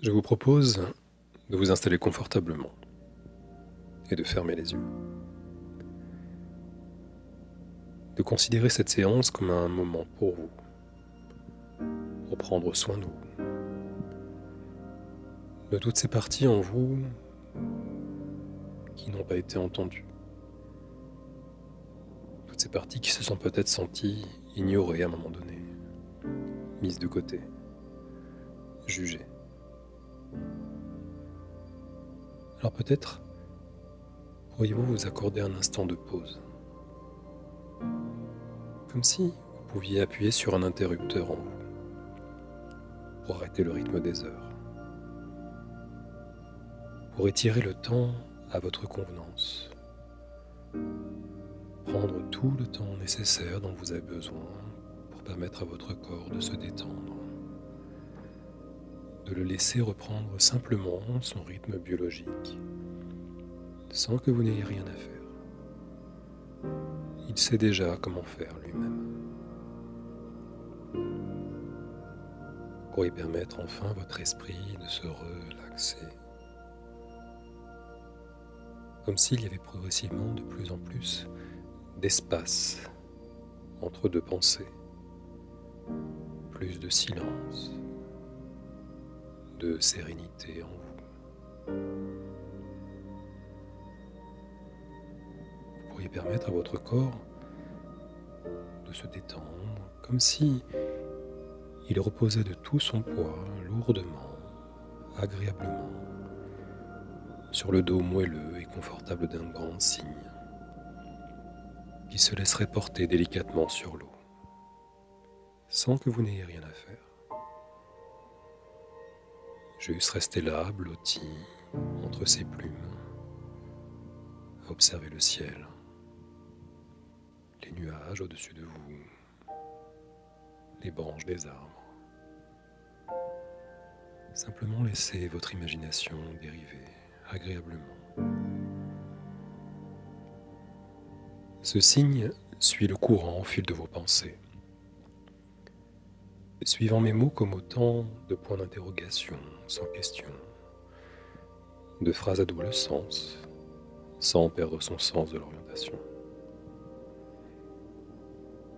Je vous propose de vous installer confortablement et de fermer les yeux. De considérer cette séance comme un moment pour vous, pour prendre soin de vous, de toutes ces parties en vous qui n'ont pas été entendues, toutes ces parties qui se sont peut-être senties ignorées à un moment donné, mises de côté, jugées. Alors peut-être pourriez-vous vous accorder un instant de pause, comme si vous pouviez appuyer sur un interrupteur en vous, pour arrêter le rythme des heures, pour étirer le temps à votre convenance, prendre tout le temps nécessaire dont vous avez besoin pour permettre à votre corps de se détendre, de le laisser reprendre simplement son rythme biologique, sans que vous n'ayez rien à faire. Il sait déjà comment faire lui-même. Vous pourriez permettre enfin à votre esprit de se relaxer, comme s'il y avait progressivement de plus en plus d'espace entre deux pensées, plus de silence, de sérénité en vous. Vous pourriez permettre à votre corps de se détendre, comme si il reposait de tout son poids, lourdement, agréablement, sur le dos moelleux et confortable d'un grand cygne, qui se laisserait porter délicatement sur l'eau, sans que vous n'ayez rien à faire. Juste rester là, blotti, entre ses plumes, à observer le ciel, les nuages au-dessus de vous, les branches des arbres. Simplement laissez votre imagination dériver agréablement. Ce signe suit le courant au fil de vos pensées, suivant mes mots comme autant de points d'interrogation sans question, de phrases à double sens, sans perdre son sens de l'orientation.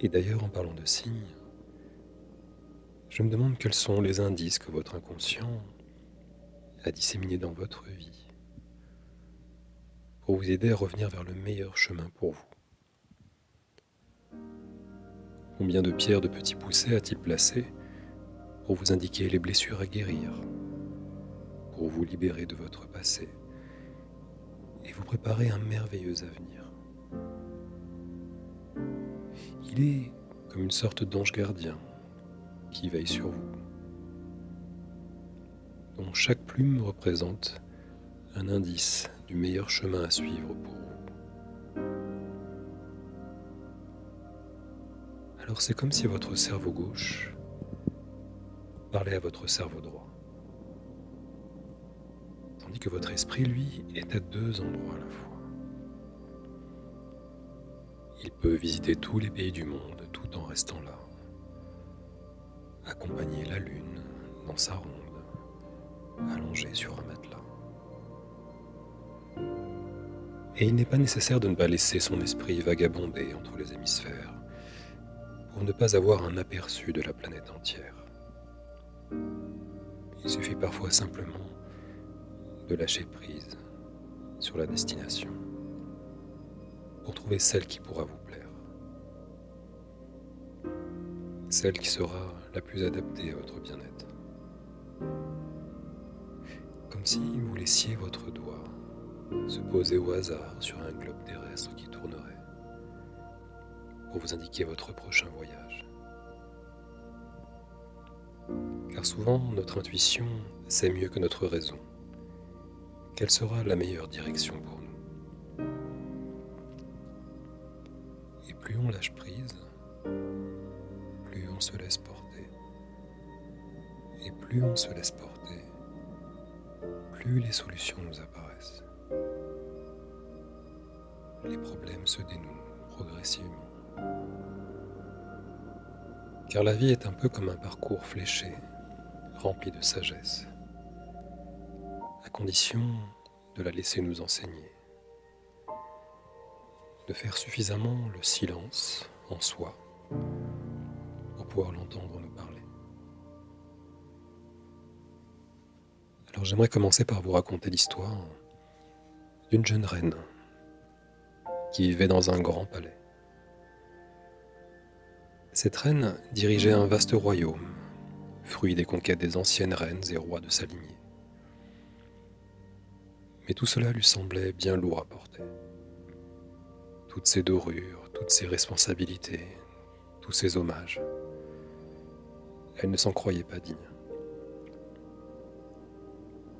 Et d'ailleurs, en parlant de signes, je me demande quels sont les indices que votre inconscient a disséminés dans votre vie pour vous aider à revenir vers le meilleur chemin pour vous. Combien de pierres de petits poussets a-t-il placé pour vous indiquer les blessures à guérir, pour vous libérer de votre passé et vous préparer un merveilleux avenir. Il est comme une sorte d'ange gardien qui veille sur vous, dont chaque plume représente un indice du meilleur chemin à suivre pour vous. Alors c'est comme si votre cerveau gauche parlait à votre cerveau droit, tandis que votre esprit, lui, est à deux endroits à la fois. Il peut visiter tous les pays du monde tout en restant là, accompagner la lune dans sa ronde, allongé sur un matelas. Et il n'est pas nécessaire de ne pas laisser son esprit vagabonder entre les hémisphères pour ne pas avoir un aperçu de la planète entière. Il suffit parfois simplement de lâcher prise sur la destination pour trouver celle qui pourra vous plaire, celle qui sera la plus adaptée à votre bien-être. Comme si vous laissiez votre doigt se poser au hasard sur un globe terrestre qui tournerait pour vous indiquer votre prochain voyage. Car souvent, notre intuition sait mieux que notre raison quelle sera la meilleure direction pour nous. Et plus on lâche prise, plus on se laisse porter. Et plus on se laisse porter, plus les solutions nous apparaissent. Les problèmes se dénouent progressivement. Car la vie est un peu comme un parcours fléché, rempli de sagesse. à condition de la laisser nous enseigner, de faire suffisamment le silence en soi pour pouvoir l'entendre nous parler. Alors j'aimerais commencer par vous raconter l'histoire d'une jeune reine qui vivait dans un grand palais. Cette reine dirigeait un vaste royaume, fruit des conquêtes des anciennes reines et rois de sa lignée. Mais tout cela lui semblait bien lourd à porter. Toutes ces dorures, toutes ces responsabilités, tous ces hommages. Elle ne s'en croyait pas digne.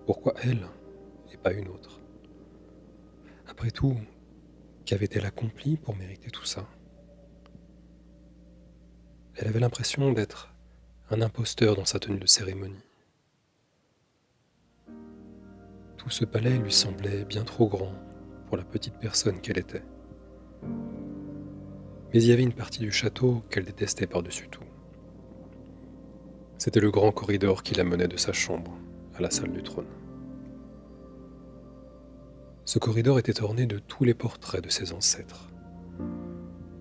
Pourquoi elle et pas une autre? Après tout, qu'avait-elle accompli pour mériter tout ça? Elle avait l'impression d'être un imposteur dans sa tenue de cérémonie. Tout ce palais lui semblait bien trop grand pour la petite personne qu'elle était. Mais il y avait une partie du château qu'elle détestait par-dessus tout. C'était le grand corridor qui la menait de sa chambre à la salle du trône. Ce corridor était orné de tous les portraits de ses ancêtres,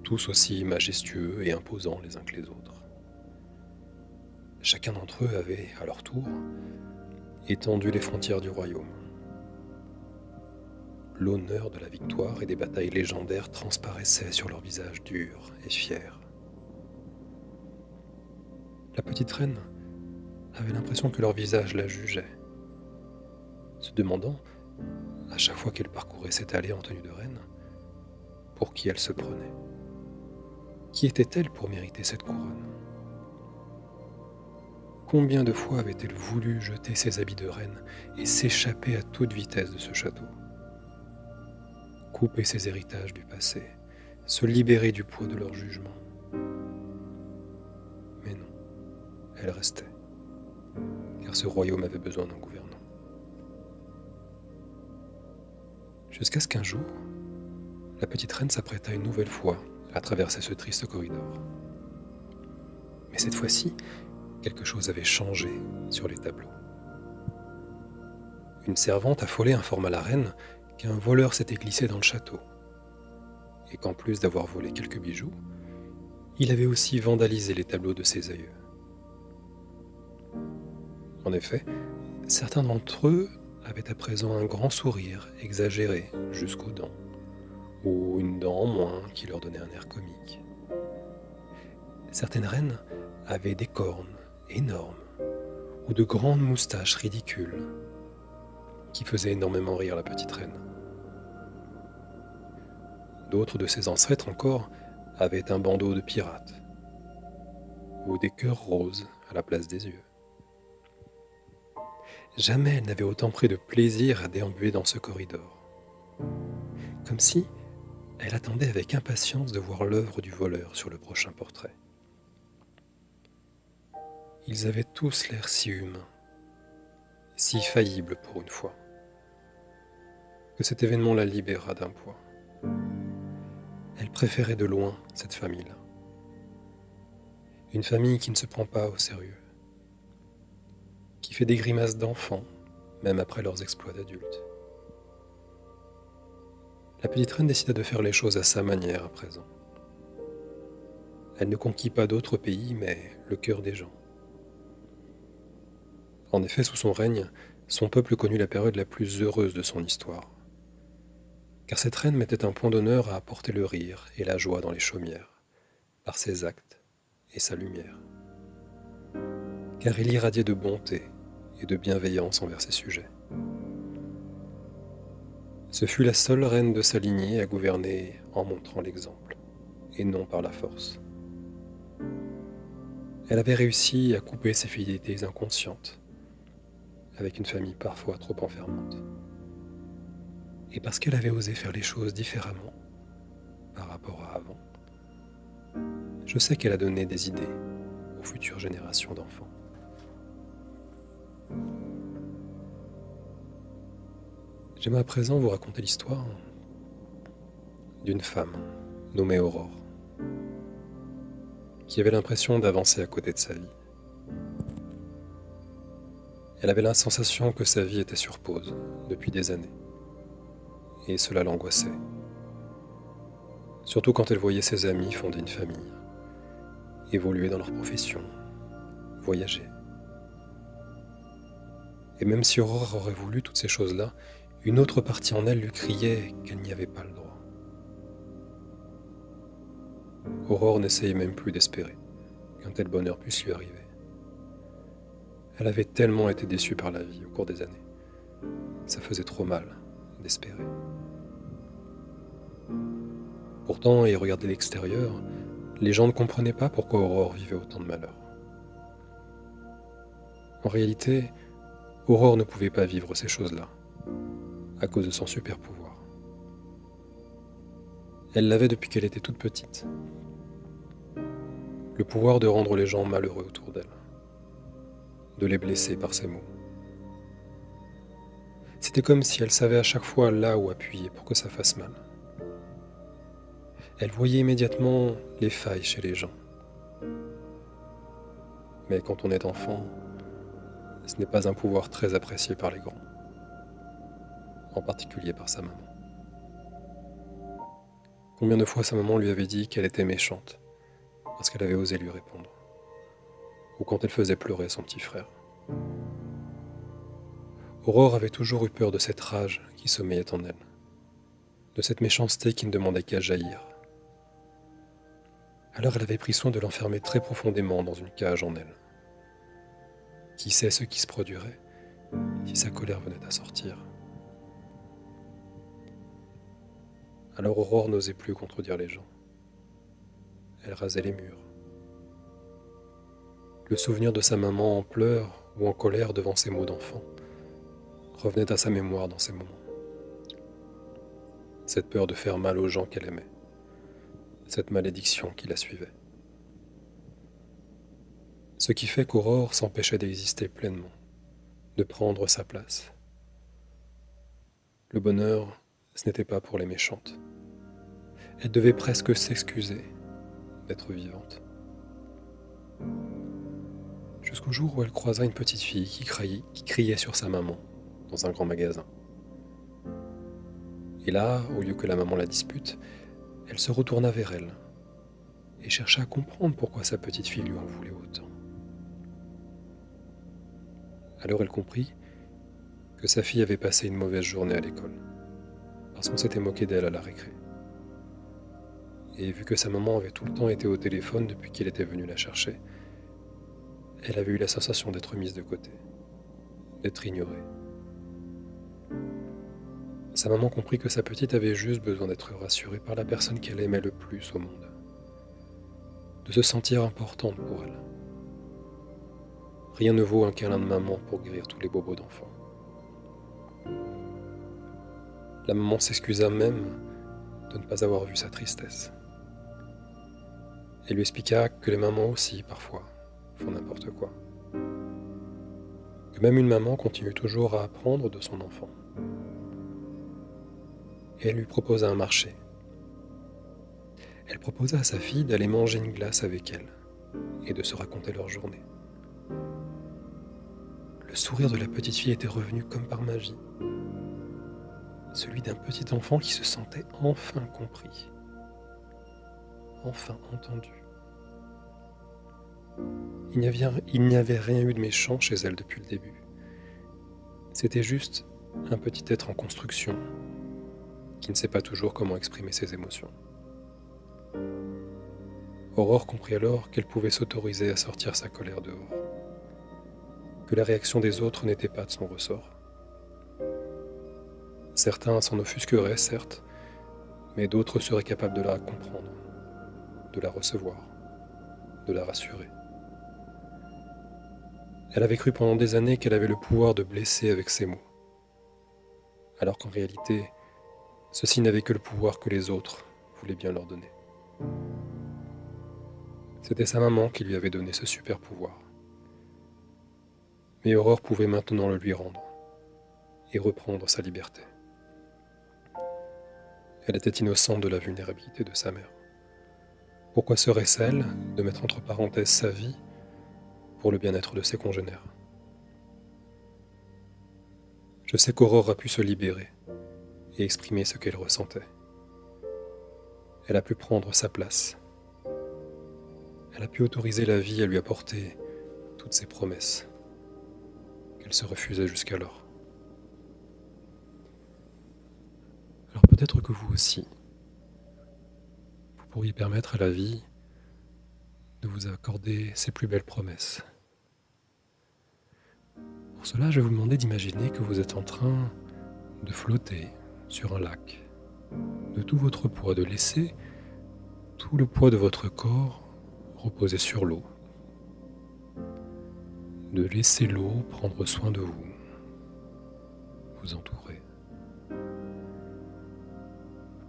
tous aussi majestueux et imposants les uns que les autres. Chacun d'entre eux avait, à leur tour, étendu les frontières du royaume. L'honneur de la victoire et des batailles légendaires transparaissait sur leurs visages durs et fiers. La petite reine avait l'impression que leur visage la jugeait, se demandant, à chaque fois qu'elle parcourait cette allée en tenue de reine, pour qui elle se prenait. Qui était-elle pour mériter cette couronne? Combien de fois avait-elle voulu jeter ses habits de reine et s'échapper à toute vitesse de ce château? Couper ses héritages du passé, se libérer du poids de leur jugement. Mais non, elle restait, car ce royaume avait besoin d'un gouvernant. Jusqu'à ce qu'un jour, la petite reine s'apprêta une nouvelle fois à traverser ce triste corridor. Mais cette fois-ci, quelque chose avait changé sur les tableaux. Une servante affolée informa la reine qu'un voleur s'était glissé dans le château, et qu'en plus d'avoir volé quelques bijoux, il avait aussi vandalisé les tableaux de ses aïeux. En effet, certains d'entre eux avaient à présent un grand sourire exagéré jusqu'aux dents, ou une dent en moins qui leur donnait un air comique. Certaines reines avaient des cornes énormes, ou de grandes moustaches ridicules, qui faisaient énormément rire la petite reine. D'autres de ses ancêtres encore avaient un bandeau de pirate, ou des cœurs roses à la place des yeux. Jamais elle n'avait autant pris de plaisir à déambuler dans ce corridor, comme si elle attendait avec impatience de voir l'œuvre du voleur sur le prochain portrait. Ils avaient tous l'air si humains, si faillibles pour une fois, que cet événement la libéra d'un poids. Elle préférait de loin cette famille-là. Une famille qui ne se prend pas au sérieux, qui fait des grimaces d'enfants, même après leurs exploits d'adultes. La petite reine décida de faire les choses à sa manière à présent. Elle ne conquit pas d'autres pays, mais le cœur des gens. En effet, sous son règne, son peuple connut la période la plus heureuse de son histoire. Car cette reine mettait un point d'honneur à apporter le rire et la joie dans les chaumières, par ses actes et sa lumière. Car elle irradiait de bonté et de bienveillance envers ses sujets. Ce fut la seule reine de sa lignée à gouverner en montrant l'exemple, et non par la force. Elle avait réussi à couper ses fidélités inconscientes, avec une famille parfois trop enfermante. Et parce qu'elle avait osé faire les choses différemment par rapport à avant, je sais qu'elle a donné des idées aux futures générations d'enfants. J'aimerais à présent vous raconter l'histoire d'une femme nommée Aurore, qui avait l'impression d'avancer à côté de sa vie. Elle avait la sensation que sa vie était sur pause depuis des années, et cela l'angoissait. Surtout quand elle voyait ses amis fonder une famille, évoluer dans leur profession, voyager. Et même si Aurore aurait voulu toutes ces choses-là, une autre partie en elle lui criait qu'elle n'y avait pas le droit. Aurore n'essayait même plus d'espérer qu'un tel bonheur puisse lui arriver. Elle avait tellement été déçue par la vie au cours des années. Ça faisait trop mal d'espérer. Pourtant, à y regarder l'extérieur, les gens ne comprenaient pas pourquoi Aurore vivait autant de malheur. En réalité, Aurore ne pouvait pas vivre ces choses-là, à cause de son super pouvoir. Elle l'avait depuis qu'elle était toute petite. Le pouvoir de rendre les gens malheureux autour d'elle, de les blesser par ses mots. C'était comme si elle savait à chaque fois là où appuyer pour que ça fasse mal. Elle voyait immédiatement les failles chez les gens. Mais quand on est enfant, ce n'est pas un pouvoir très apprécié par les grands, en particulier par sa maman. Combien de fois sa maman lui avait dit qu'elle était méchante, parce qu'elle avait osé lui répondre, ou quand elle faisait pleurer son petit frère. Aurore avait toujours eu peur de cette rage qui sommeillait en elle, de cette méchanceté qui ne demandait qu'à jaillir. Alors elle avait pris soin de l'enfermer très profondément dans une cage en elle. Qui sait ce qui se produirait si sa colère venait à sortir? Alors Aurore n'osait plus contredire les gens. Elle rasait les murs. Le souvenir de sa maman en pleurs ou en colère devant ses mots d'enfant revenait à sa mémoire dans ces moments. Cette peur de faire mal aux gens qu'elle aimait, cette malédiction qui la suivait. Ce qui fait qu'Aurore s'empêchait d'exister pleinement, de prendre sa place. Le bonheur, ce n'était pas pour les méchantes. Elle devait presque s'excuser d'être vivante. Jusqu'au jour où elle croisa une petite fille qui criait sur sa maman dans un grand magasin. Et là, au lieu que la maman la dispute, elle se retourna vers elle et chercha à comprendre pourquoi sa petite fille lui en voulait autant. Alors elle comprit que sa fille avait passé une mauvaise journée à l'école, parce qu'on s'était moqué d'elle à la récré. Et vu que sa maman avait tout le temps été au téléphone depuis qu'il était venu la chercher, elle avait eu la sensation d'être mise de côté, d'être ignorée. Sa maman comprit que sa petite avait juste besoin d'être rassurée par la personne qu'elle aimait le plus au monde, de se sentir importante pour elle. Rien ne vaut un câlin de maman pour guérir tous les bobos d'enfants. La maman s'excusa même de ne pas avoir vu sa tristesse. Elle lui expliqua que les mamans aussi, parfois, font n'importe quoi. Que même une maman continue toujours à apprendre de son enfant. Et elle lui proposa un marché. Elle proposa à sa fille d'aller manger une glace avec elle et de se raconter leur journée. Le sourire de la petite fille était revenu comme par magie. Celui d'un petit enfant qui se sentait enfin compris, enfin entendu. Il n'y avait rien eu de méchant chez elle depuis le début. C'était juste un petit être en construction qui ne sait pas toujours comment exprimer ses émotions. Aurore comprit alors qu'elle pouvait s'autoriser à sortir sa colère dehors, que la réaction des autres n'était pas de son ressort. Certains s'en offusqueraient, certes, mais d'autres seraient capables de la comprendre, de la recevoir, de la rassurer. Elle avait cru pendant des années qu'elle avait le pouvoir de blesser avec ses mots, alors qu'en réalité, ceux-ci n'avaient que le pouvoir que les autres voulaient bien leur donner. C'était sa maman qui lui avait donné ce super pouvoir. Mais Aurore pouvait maintenant le lui rendre et reprendre sa liberté. Elle était innocente de la vulnérabilité de sa mère. Pourquoi serait-ce elle de mettre entre parenthèses sa vie pour le bien-être de ses congénères? Je sais qu'Aurore a pu se libérer et exprimer ce qu'elle ressentait. Elle a pu prendre sa place. Elle a pu autoriser la vie à lui apporter toutes ses promesses qu'elle se refusait jusqu'alors. Alors peut-être que vous aussi, vous pourriez permettre à la vie de vous accorder ses plus belles promesses. Pour cela, je vais vous demander d'imaginer que vous êtes en train de flotter sur un lac, de tout votre poids, de laisser tout le poids de votre corps reposer sur l'eau, de laisser l'eau prendre soin de vous, vous entourer.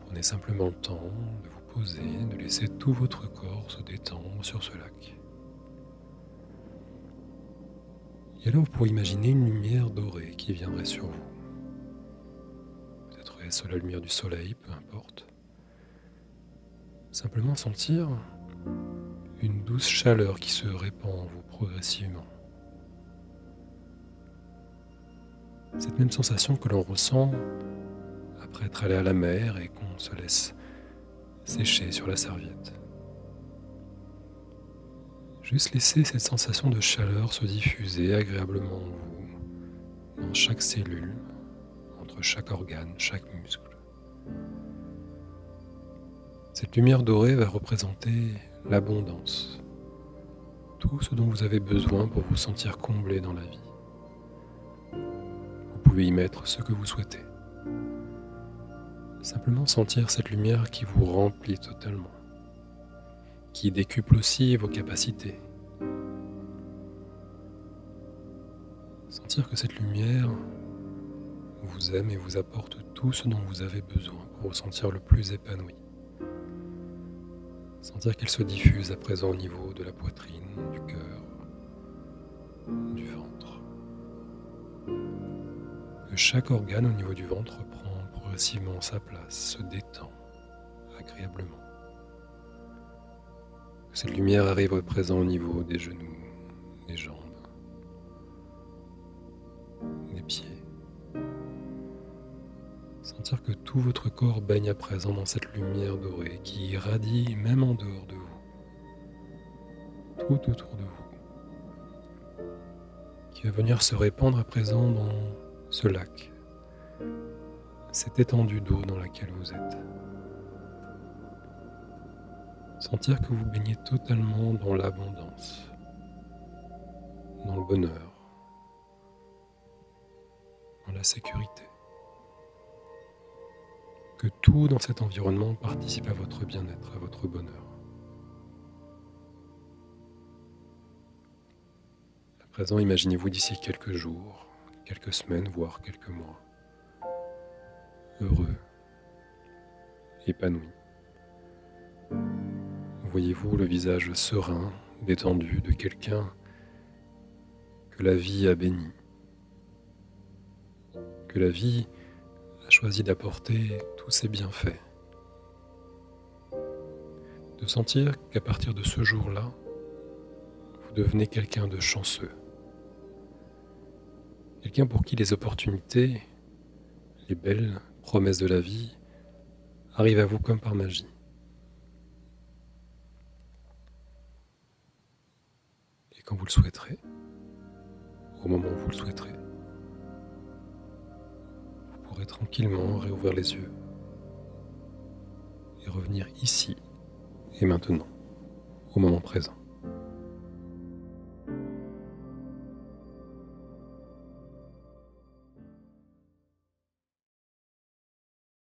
Prenez simplement le temps de vous poser, de laisser tout votre corps se détendre sur ce lac. Et alors vous pourrez imaginer une lumière dorée qui viendrait sur vous. Peut-être est-ce la lumière du soleil, peu importe. Simplement sentir une douce chaleur qui se répand en vous progressivement. Cette même sensation que l'on ressent après être allé à la mer et qu'on se laisse sécher sur la serviette. Juste laisser cette sensation de chaleur se diffuser agréablement en vous, dans chaque cellule, entre chaque organe, chaque muscle. Cette lumière dorée va représenter l'abondance, tout ce dont vous avez besoin pour vous sentir comblé dans la vie. Vous pouvez y mettre ce que vous souhaitez. Simplement sentir cette lumière qui vous remplit totalement, qui décuple aussi vos capacités. Sentir que cette lumière vous aime et vous apporte tout ce dont vous avez besoin pour vous sentir le plus épanoui. Sentir qu'elle se diffuse à présent au niveau de la poitrine, du cœur, du ventre. Que chaque organe au niveau du ventre prend progressivement sa place, se détend agréablement. Que cette lumière arrive à présent au niveau des genoux, des jambes, des pieds. Sentir que tout votre corps baigne à présent dans cette lumière dorée qui irradie même en dehors de vous, tout autour de vous, qui va venir se répandre à présent dans ce lac, cette étendue d'eau dans laquelle vous êtes. Sentir que vous baignez totalement dans l'abondance, dans le bonheur, dans la sécurité. Que tout dans cet environnement participe à votre bien-être, à votre bonheur. À présent, imaginez-vous d'ici quelques jours, quelques semaines, voire quelques mois, heureux, épanoui. Voyez-vous le visage serein, détendu de quelqu'un que la vie a béni, que la vie a choisi d'apporter tous ses bienfaits. De sentir qu'à partir de ce jour-là, vous devenez quelqu'un de chanceux. Quelqu'un pour qui les opportunités, les belles promesses de la vie arrivent à vous comme par magie. Et quand vous le souhaiterez, au moment où vous le souhaiterez, vous pourrez tranquillement réouvrir les yeux et revenir ici et maintenant, au moment présent.